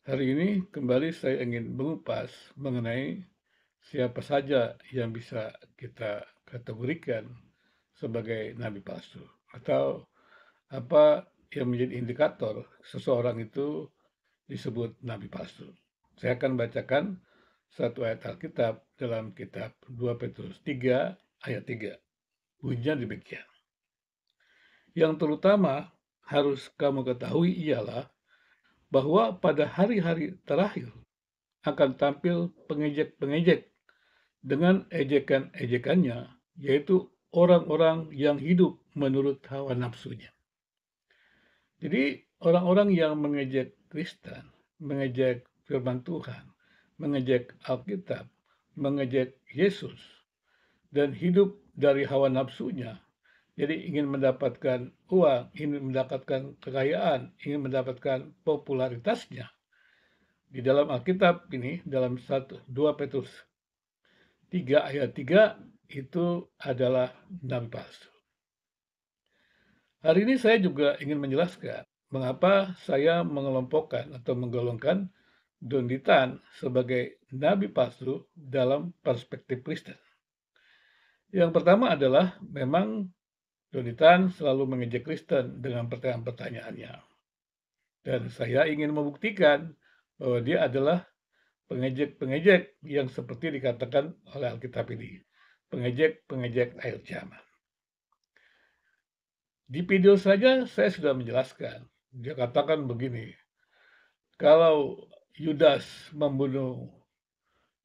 Hari ini kembali saya ingin mengupas mengenai siapa saja yang bisa kita kategorikan sebagai nabi palsu atau apa yang menjadi indikator seseorang itu disebut nabi palsu. Saya akan bacakan satu ayat Alkitab dalam kitab 2 Petrus 3 ayat 3. Bunyinya demikian. Yang terutama harus kamu ketahui ialah bahwa pada hari-hari terakhir akan tampil pengejek-pengejek dengan ejekan-ejekannya, yaitu orang-orang yang hidup menurut hawa nafsunya. Jadi orang-orang yang mengejek Kristen, mengejek firman Tuhan, mengejek Alkitab, mengejek Yesus, dan hidup dari hawa nafsunya. Jadi ingin mendapatkan uang, ingin mendapatkan kekayaan, ingin mendapatkan popularitasnya. Di dalam Alkitab ini, dalam 2 Petrus 3 ayat 3 itu adalah nabi palsu. Hari ini saya juga ingin menjelaskan mengapa saya mengelompokkan atau menggolongkan Don Ditan sebagai nabi palsu dalam perspektif Kristen. Yang pertama adalah memang Don Ditan selalu mengejek Kristen dengan pertanyaan-pertanyaannya. Dan saya ingin membuktikan bahwa dia adalah pengejek-pengejek yang seperti dikatakan oleh Alkitab ini. Pengejek-pengejek akhir zaman. Di video saja saya sudah menjelaskan. Dia katakan begini, kalau Yudas membunuh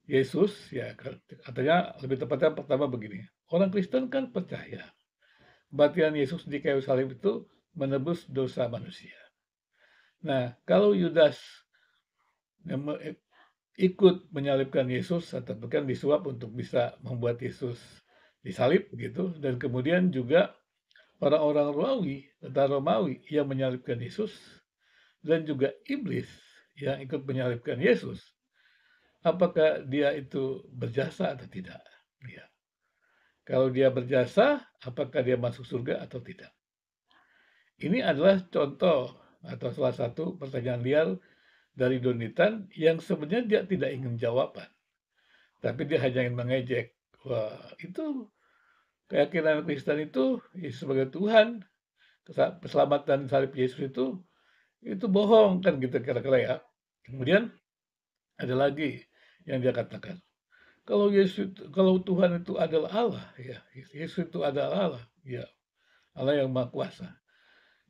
Yesus, ya katanya lebih tepatnya pertama begini, orang Kristen kan percaya kematian Yesus di kayu salib itu menebus dosa manusia. Nah, kalau Yudas ikut menyalibkan Yesus atau bahkan disuap untuk bisa membuat Yesus disalib gitu, dan kemudian juga orang-orang Romawi yang menyalibkan Yesus dan juga iblis yang ikut menyalibkan Yesus, apakah dia itu berjasa atau tidak? Ya. Kalau dia berjasa, apakah dia masuk surga atau tidak? Ini adalah contoh atau salah satu pertanyaan liar dari Donitan yang sebenarnya dia tidak ingin jawaban, tapi dia hanya ingin mengejek. Wah, itu keyakinan Kristen itu sebagai Tuhan, keselamatan salib Yesus itu bohong kan gitu kira-kira ya. Kemudian ada lagi yang dia katakan, kalau Tuhan itu adalah Allah, ya Yesus itu adalah Allah, ya Allah yang Maha Kuasa.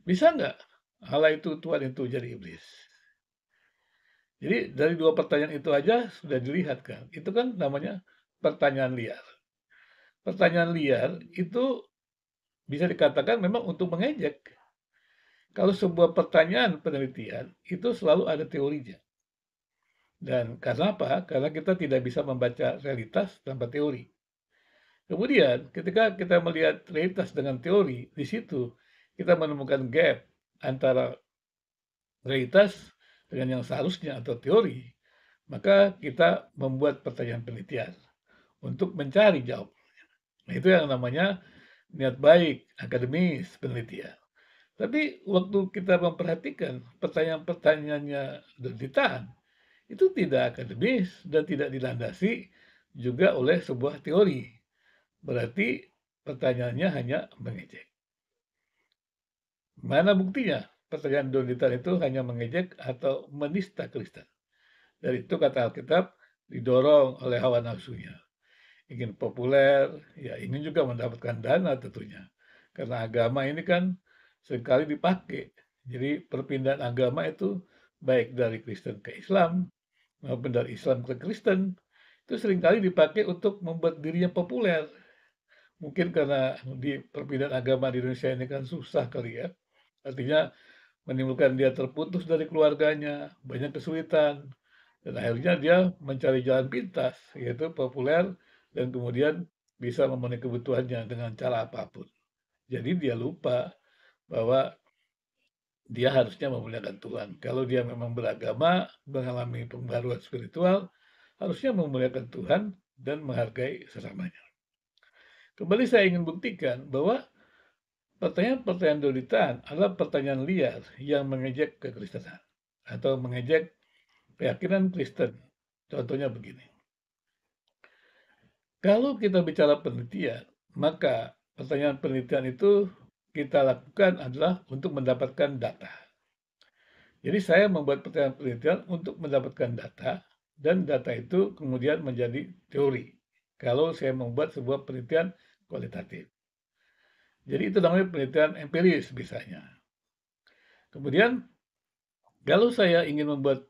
Bisa nggak Allah itu Tuhan itu jadi iblis? Jadi dari dua pertanyaan itu aja sudah dilihat kan, itu kan namanya pertanyaan liar. Pertanyaan liar itu bisa dikatakan memang untuk mengejek. Kalau sebuah pertanyaan penelitian itu selalu ada teorinya. Dan karena apa? Karena kita tidak bisa membaca realitas tanpa teori. Kemudian, ketika kita melihat realitas dengan teori, di situ kita menemukan gap antara realitas dengan yang seharusnya atau teori, maka kita membuat pertanyaan penelitian untuk mencari jawabannya. Nah, itu yang namanya niat baik, akademis, penelitian. Tapi waktu kita memperhatikan pertanyaan-pertanyaannya ditahan, itu tidak akademis dan tidak dilandasi juga oleh sebuah teori. Berarti pertanyaannya hanya mengejek. Mana buktinya? Pertanyaan Donitan itu hanya mengejek atau menista Kristen. Dari itu kata Alkitab didorong oleh hawa nafsunya. Ingin populer, ya ingin juga mendapatkan dana tentunya. Karena agama ini kan sekali dipakai. Jadi perpindahan agama itu baik dari Kristen ke Islam maupun dari Islam ke Kristen itu seringkali dipakai untuk membuat dirinya populer. Mungkin karena di perpindahan agama di Indonesia ini kan susah kali ya. Artinya menimbulkan dia terputus dari keluarganya, banyak kesulitan. Dan akhirnya dia mencari jalan pintas, yaitu populer dan kemudian bisa memenuhi kebutuhannya dengan cara apapun. Jadi dia lupa bahwa dia harusnya memuliakan Tuhan. Kalau dia memang beragama, mengalami pembaruan spiritual, harusnya memuliakan Tuhan dan menghargai sesamanya. Kembali saya ingin buktikan bahwa pertanyaan-pertanyaan Dolitan adalah pertanyaan liar yang mengejek kekristenan atau mengejek keyakinan Kristen. Contohnya begini, kalau kita bicara penelitian, maka pertanyaan penelitian itu kita lakukan adalah untuk mendapatkan data. Jadi saya membuat pertanyaan penelitian untuk mendapatkan data, dan data itu kemudian menjadi teori. Kalau saya membuat sebuah penelitian kualitatif. Jadi itu namanya penelitian empiris misalnya. Kemudian kalau saya ingin membuat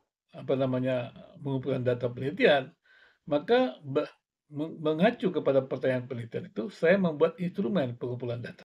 mengumpulkan data penelitian, maka mengacu kepada pertanyaan penelitian itu saya membuat instrumen pengumpulan data.